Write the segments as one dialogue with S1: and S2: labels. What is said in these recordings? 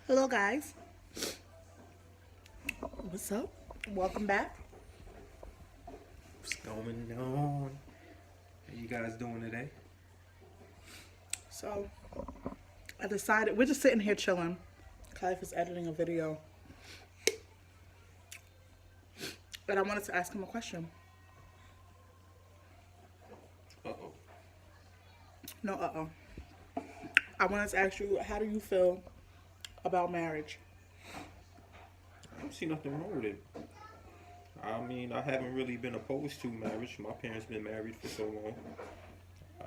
S1: Hello, guys. What's up? Welcome back.
S2: What's going on? How you guys doing today?
S1: So, I decided we're just sitting here chilling. Khalif is editing a video, and I wanted to ask him a question.
S2: Uh-oh.
S1: No, I wanted to ask you, how do you feel about marriage?
S2: I don't see nothing wrong with it. I mean, I haven't really been opposed to marriage. My parents been married for so long.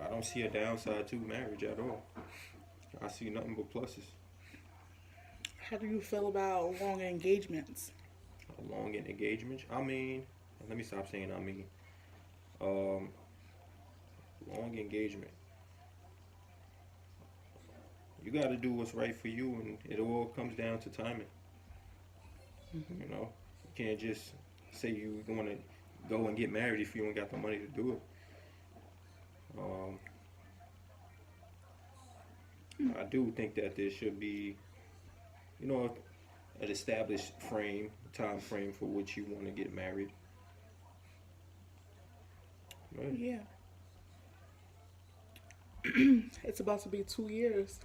S2: I don't see a downside to marriage at all. I see nothing but pluses.
S1: How do you feel about long engagements?
S2: A long engagement. I mean, let me stop saying I mean. Um, Long engagement. You got to do what's right for you, and it all comes down to timing.
S1: Mm-hmm.
S2: You know, you can't just say you want to go and get married if you don't got the money to do it. Um, I do think that there should be, you know, an established time frame for which you want to get married. Right?
S1: Yeah. It's about to be 2 years.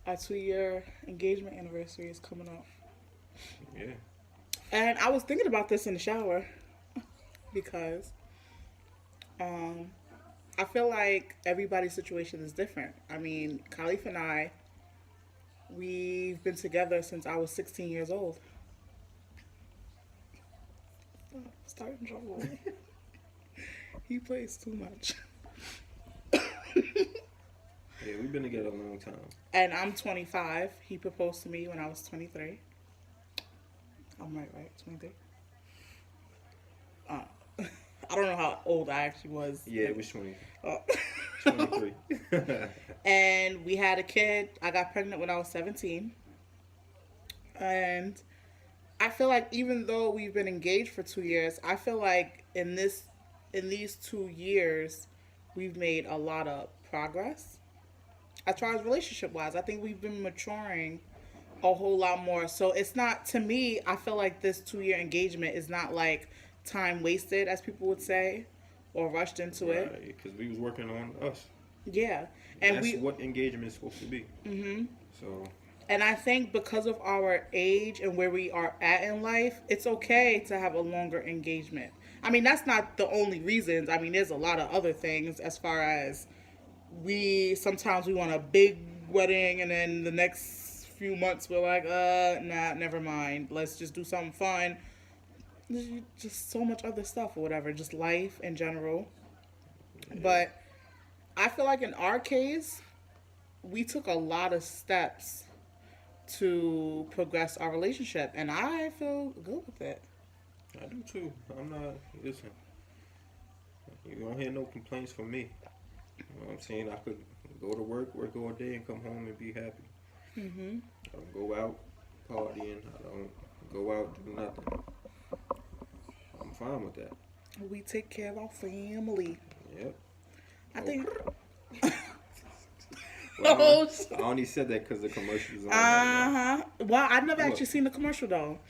S1: Our 2 year engagement anniversary is coming up.
S2: Yeah.
S1: And I was thinking about this in the shower because um, I feel like everybody's situation is different. I mean, Khalif and I, we've been together since I was 16 years old. Starting trouble. He plays too much.
S2: Yeah, we've been together a long time.
S1: And I'm 25. He proposed to me when I was 23. I'm right? 23? I don't know how old I actually was.
S2: Yeah, it was 20.
S1: Oh.
S2: 23.
S1: And we had a kid. I got pregnant when I was 17. And I feel like even though we've been engaged for 2 years, I feel like in these 2 years, we've made a lot of progress. As far as relationship wise, I think we've been maturing a whole lot more. So it's not, to me, I feel like this 2 year engagement is not like time wasted, as people would say, or rushed into it.
S2: Right, because we was working on us.
S1: Yeah. And
S2: That's what engagement is supposed to be.
S1: Mm-hmm.
S2: So.
S1: And I think because of our age and where we are at in life, it's okay to have a longer engagement. I mean, that's not the only reasons. I mean, there's a lot of other things as far as sometimes we want a big wedding and then the next few months we're like, nah, never mind. Let's just do something fun. Just so much other stuff or whatever, just life in general. Yeah. But I feel like in our case, we took a lot of steps to progress our relationship, and I feel good with it.
S2: I do too. I'm not, listen, you don't hear no complaints from me. You know what I'm saying? I could go to work all day, and come home and be happy.
S1: Mm-hmm.
S2: I don't go out partying. I don't go out do nothing. I'm fine with that.
S1: We take care of our family.
S2: Yep.
S1: I think.
S2: Well, I only said that because the commercials on.
S1: Well, I've never actually seen the commercial though.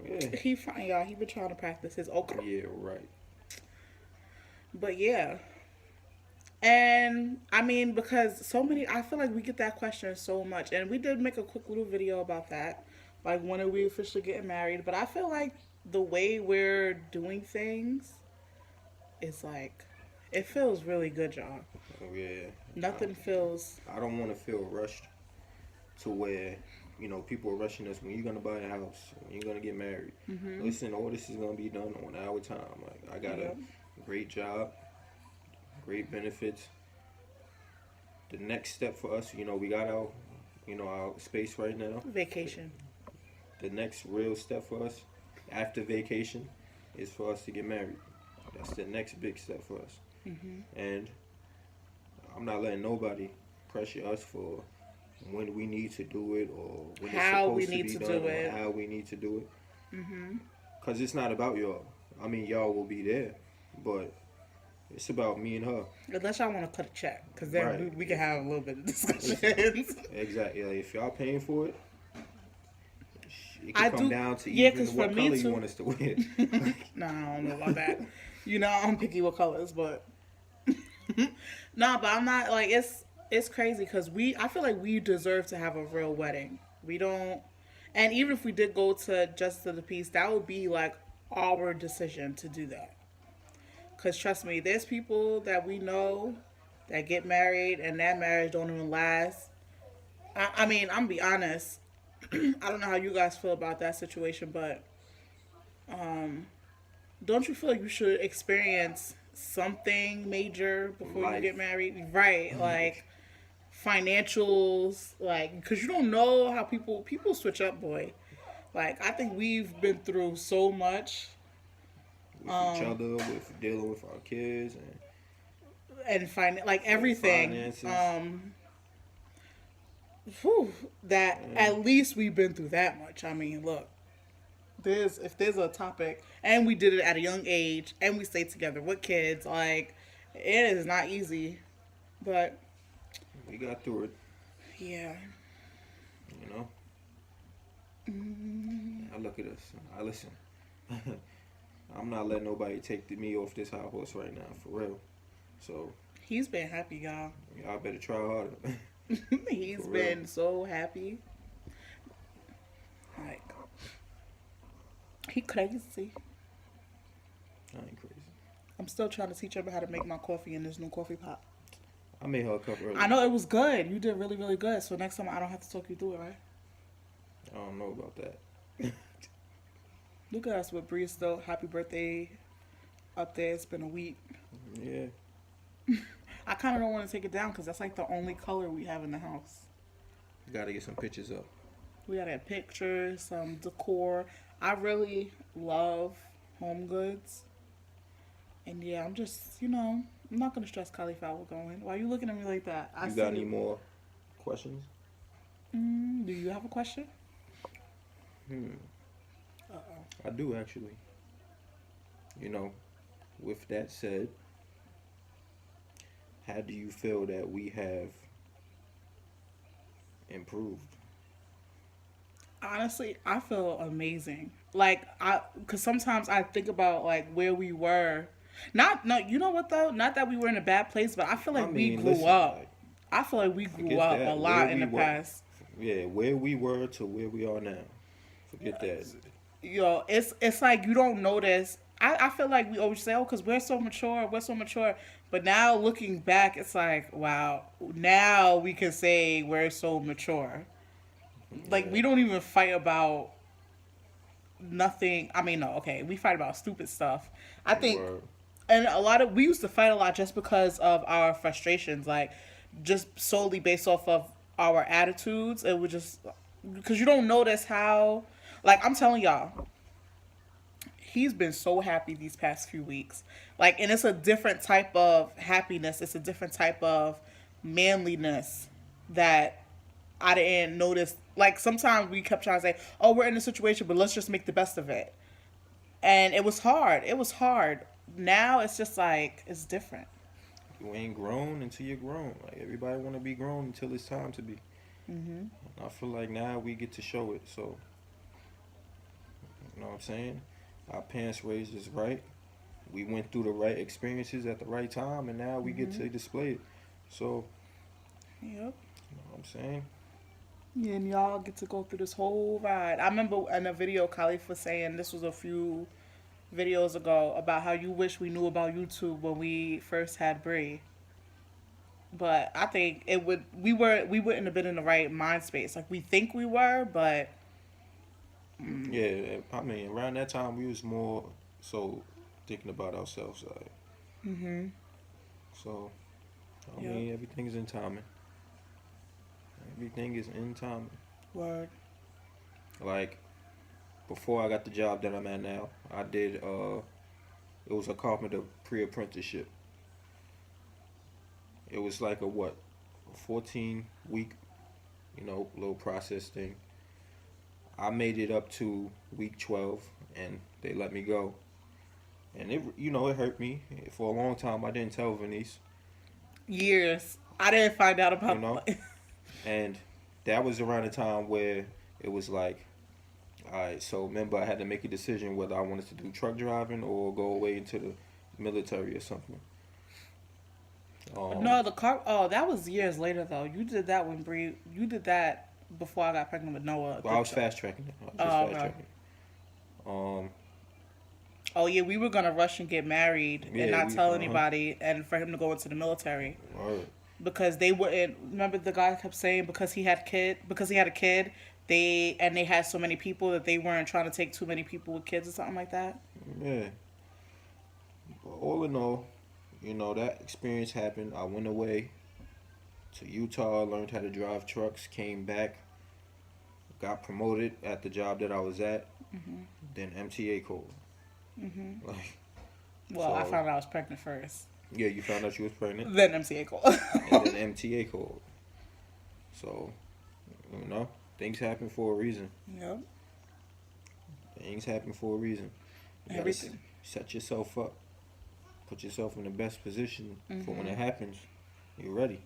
S2: Yeah.
S1: He fine, y'all. He been trying to practice his okra.
S2: Yeah, right.
S1: But yeah. And I mean, because I feel like we get that question so much, and we did make a quick little video about that, like when are we officially getting married? But I feel like the way we're doing things is like, it feels really good, y'all.
S2: Oh yeah.
S1: Nothing feels.
S2: I don't want to feel rushed to where, you know, people are rushing us when you're gonna buy a house, when you're gonna get married.
S1: Mm-hmm.
S2: Listen, all this is gonna be done on our time. Like I got a great job, great benefits. The next step for us, you know, we got our space right now.
S1: Vacation.
S2: The next real step for us after vacation is for us to get married. That's the next big step for us.
S1: Mm-hmm.
S2: And I'm not letting nobody pressure us for when we need to do it or when
S1: how
S2: it's supposed
S1: we need
S2: to be
S1: to
S2: done
S1: do it.
S2: or how we need to do it.
S1: Mm-hmm.
S2: Because it's not about y'all. I mean, y'all will be there, but it's about me and her.
S1: Unless y'all want to cut a check, because then
S2: Right.
S1: we can have a little bit of discussions.
S2: Exactly. Like, if y'all paying for it, It
S1: I
S2: could come
S1: do.
S2: down to
S1: Yeah, because
S2: even
S1: for
S2: what
S1: me
S2: color you
S1: too.
S2: want us to wear.
S1: Nah, I don't know about that. You know, I'm picky with colors, but nah, but I'm not like it's crazy because I feel like we deserve to have a real wedding. We don't, and even if we did go to Justice of the Peace, that would be like our decision to do that. Cause trust me, there's people that we know that get married and that marriage don't even last. I mean, I'm gonna be honest. I don't know how you guys feel about that situation, but don't you feel like you should experience something major before you get
S2: Life.
S1: married? Right, like financials, like because you don't know how people switch up, boy. Like I think we've been through so much,
S2: With each other, with dealing with our kids, and
S1: and find like
S2: with
S1: everything.
S2: finances.
S1: Whew, that
S2: And
S1: at least we've been through that much. I mean, look, there's if there's a topic, and we did it at a young age, and we stayed together with kids, like it is not easy, but
S2: we got through it,
S1: yeah.
S2: you know. I look at us. I listen. I'm not letting nobody take me off this high horse right now, for real. So
S1: He's been happy, y'all.
S2: y'all better try harder.
S1: He's
S2: For real.
S1: been so happy. Like he crazy.
S2: I ain't crazy.
S1: I'm still trying to teach him how to make my coffee in this new coffee pot.
S2: I made her a cup earlier.
S1: I know it was good. You did really, really good. So next time I don't have to talk you through it, right?
S2: I don't know about that.
S1: Look at us with Bree still. Happy birthday up there. It's been a week.
S2: Yeah.
S1: I kind of don't want to take it down because that's like the only color we have in the house.
S2: Gotta get some pictures up.
S1: We gotta have pictures, some decor. I really love home goods. And yeah, I'm just, I'm not gonna stress Khalif out with going. Why are you looking at me like that?
S2: You got any more questions?
S1: Do you have a question?
S2: I do actually. With that said, how do you feel that we have improved?
S1: Honestly, I feel amazing. Like cause sometimes I think about like where we were. Not no, you know what though? Not that we were in a bad place, but I feel like we grew
S2: listen,
S1: up.
S2: like,
S1: I feel like we grew
S2: forget
S1: up
S2: that.
S1: a lot
S2: Where
S1: in
S2: we
S1: the
S2: were,
S1: past.
S2: yeah, where we were to where we are now. Forget that.
S1: It's like you don't notice. I feel like we always say, oh, because we're so mature. But now looking back, it's like, wow, now we can say we're so mature. Like,
S2: Yeah,
S1: we don't even fight about nothing. I mean, no, okay, we fight about stupid stuff. I think,
S2: word.
S1: and we used to fight a lot just because of our frustrations, like, just solely based off of our attitudes. It would just, because you don't notice how, like, I'm telling y'all, he's been so happy these past few weeks. Like, and it's a different type of happiness. It's a different type of manliness that I didn't notice. Like, sometimes we kept trying to say, oh, we're in a situation, but let's just make the best of it. And it was hard. It was hard. Now it's just like, it's different.
S2: You ain't grown until you're grown. Like everybody want to be grown until it's time to be. I feel like now we get to show it. So, you know what I'm saying? Our parents raised us right. We went through the right experiences at the right time, and now we get to display it. So,
S1: Yep.
S2: you know what I'm saying?
S1: Yeah, and y'all get to go through this whole ride. I remember in a video, Khalif was saying, this was a few videos ago, about how you wish we knew about YouTube when we first had Bree. But I think we wouldn't have been in the right mind space. Like we think we were, but
S2: Yeah, I mean, around that time, we was more so thinking about ourselves. Like, so, I
S1: Yep.
S2: mean, everything's in timing. Everything is in timing.
S1: Word.
S2: Like, before I got the job that I'm at now, I did, it was a carpenter pre-apprenticeship. It was like a 14-week, little process thing. I made it up to week 12, and they let me go. And it hurt me. For a long time, I didn't tell Vaniece,
S1: Years. I didn't find out
S2: you
S1: about
S2: know? And that was around the time where it was like, Alright, so remember I had to make a decision whether I wanted to do truck driving or go away into the military or something. Um,
S1: No, the car. Oh, that was years later though. You did that when Bree. You did that before I got pregnant with Noah.
S2: but I was fast tracking it. I was just
S1: Oh,
S2: fast
S1: okay.
S2: tracking it. Um,
S1: Oh yeah, we were gonna rush and get married and
S2: yeah,
S1: not
S2: we,
S1: tell anybody, and for him to go into the military
S2: Word.
S1: because they wouldn't. Remember the guy kept saying because he had a kid. They had so many people that they weren't trying to take too many people with kids or something like that.
S2: Yeah. But all in all, that experience happened. I went away to Utah, learned how to drive trucks, came back, got promoted at the job that I was at. Then MTA called. Like,
S1: Well, I
S2: so
S1: found out I was pregnant first,
S2: yeah, you found out you was pregnant,
S1: then MCA called.
S2: and then MTA called. So things happen for a reason.
S1: Yep,
S2: Things happen for a reason. You gotta
S1: everything.
S2: set yourself up, put yourself in the best position for when it happens. You're ready.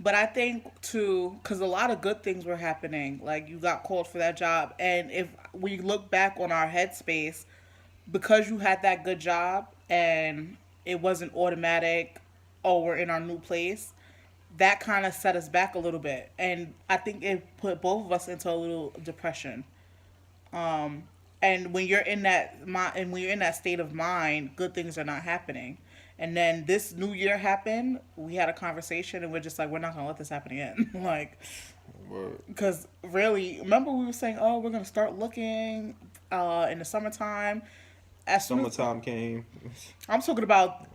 S1: But I think too, because a lot of good things were happening. Like you got called for that job, and if we look back on our headspace, because you had that good job and it wasn't automatic, oh, we're in our new place. That kind of set us back a little bit, and I think it put both of us into a little depression. And when you're in and when you're in that state of mind, good things are not happening. And then this new year happened. We had a conversation, and we're just like, we're not gonna let this happen again. Like,
S2: Word.
S1: because really, remember we were saying, oh, we're gonna start looking in the summertime. As soon as
S2: Summertime came.
S1: I'm talking about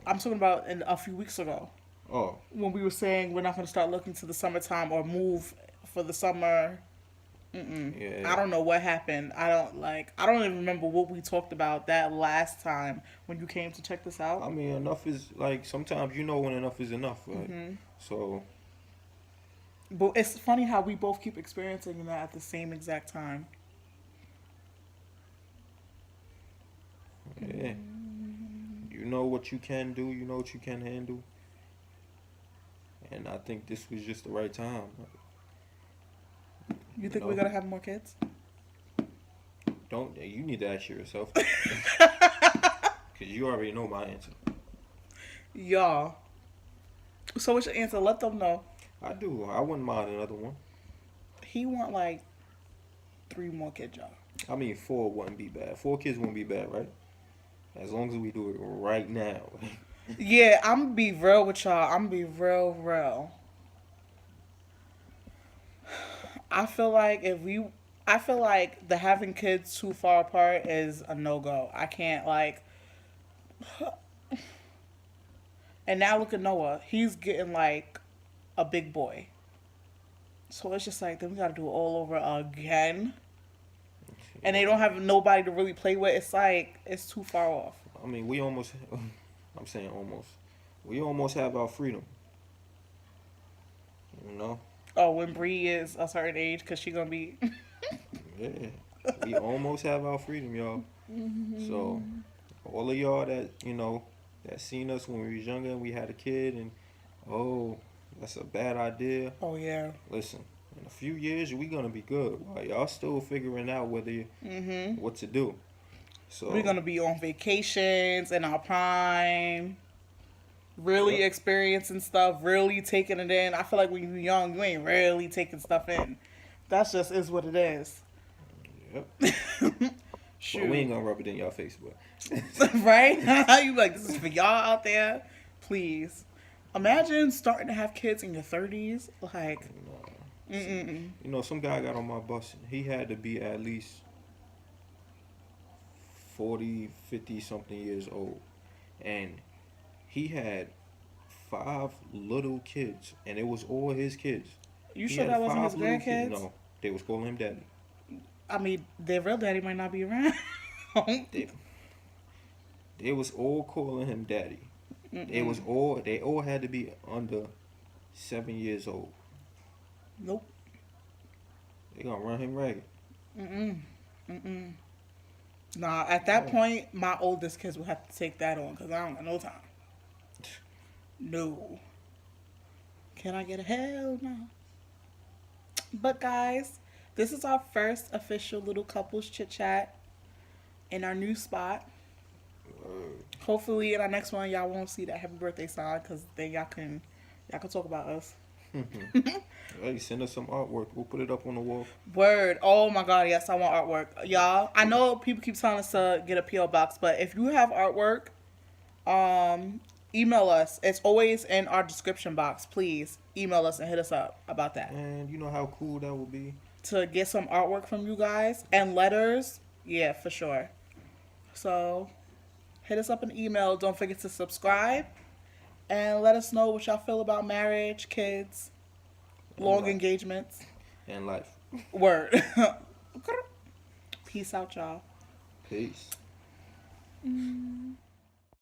S1: in a few weeks ago
S2: Oh,
S1: when we were saying we're not gonna start looking to the summertime or move for the summer.
S2: yeah.
S1: I don't know what happened. I don't even remember what we talked about that last time when you came to check this
S2: I
S1: out.
S2: mean, enough is like sometimes when enough is enough, right? So
S1: But it's funny how we both keep experiencing that at the same exact time.
S2: yeah, you know what you can do, you know what you can handle, and I think this was just the right time.
S1: You think
S2: know?
S1: we're gonna have more kids?
S2: Don't you need to ask yourself because you already know my answer.
S1: Y'all. So what's your answer? Let them know.
S2: I do. I wouldn't mind another one.
S1: He want like 3 more kids, y'all.
S2: I mean, 4 wouldn't be bad. 4 kids wouldn't be bad, right? As long as we do it right now.
S1: Yeah, I'm gonna be real with y'all. I'm gonna be real. I feel like the having kids too far apart is a no go. I can't like. And now look at Noah. He's getting like a big boy. So it's just like then we gotta do it all over again. And they don't have nobody to really play with. It's like it's too far off.
S2: I mean, we almost. I'm saying almost. We almost have our freedom. You know.
S1: Oh, when Bree is a certain age, because she gonna be.
S2: Yeah. We almost have our freedom, y'all. So, all of y'all that seen us when we was younger and we had a kid and, oh, that's a bad idea.
S1: Oh yeah.
S2: Listen, in a few years, we going to be good. While y'all still figuring out what to do. So
S1: We're gonna be on vacations in our prime. Really
S2: Yep.
S1: experiencing stuff, really taking it in. I feel like when you're young, you ain't really taking stuff in. That's just is what it is.
S2: Yep.
S1: Shoot.
S2: But we ain't going to rub it in y'all face, but.
S1: Right? You like, this is for y'all out there. Please. Imagine starting to have kids in your 30s. Like,
S2: Some guy got on my bus. He had to be at least 40, 50 something years old. And he had 5 little kids. And it was all his kids.
S1: you
S2: He
S1: sure
S2: had
S1: that wasn't his
S2: 5 little
S1: grandkids?
S2: kids. No, they was calling him daddy.
S1: I mean, their real daddy might not be around.
S2: They was all calling him daddy. They all had to be under 7 years old.
S1: Nope.
S2: They gonna run him ragged.
S1: Nah, at that point, my oldest kids will have to take that on because I don't got no time. No. Can I get a hell no? But guys, This is our first official little couples chit chat in our new spot. Hopefully, in our next one, y'all won't see that happy birthday sign because then y'all can talk about us.
S2: Hey, send us some artwork. We'll put it up on the wall.
S1: Word. Oh my God, yes, I want artwork. Y'all, I know people keep telling us to get a P.O. box, but if you have artwork, email us. It's always in our description box. Please email us and hit us up about that.
S2: And you know how cool that would be?
S1: To get some artwork from you guys and letters. Yeah, for sure. So hit us up an email. Don't forget to subscribe and let us know what y'all feel about marriage, kids, long engagements,
S2: and life.
S1: Word. Peace out, y'all.
S2: Peace.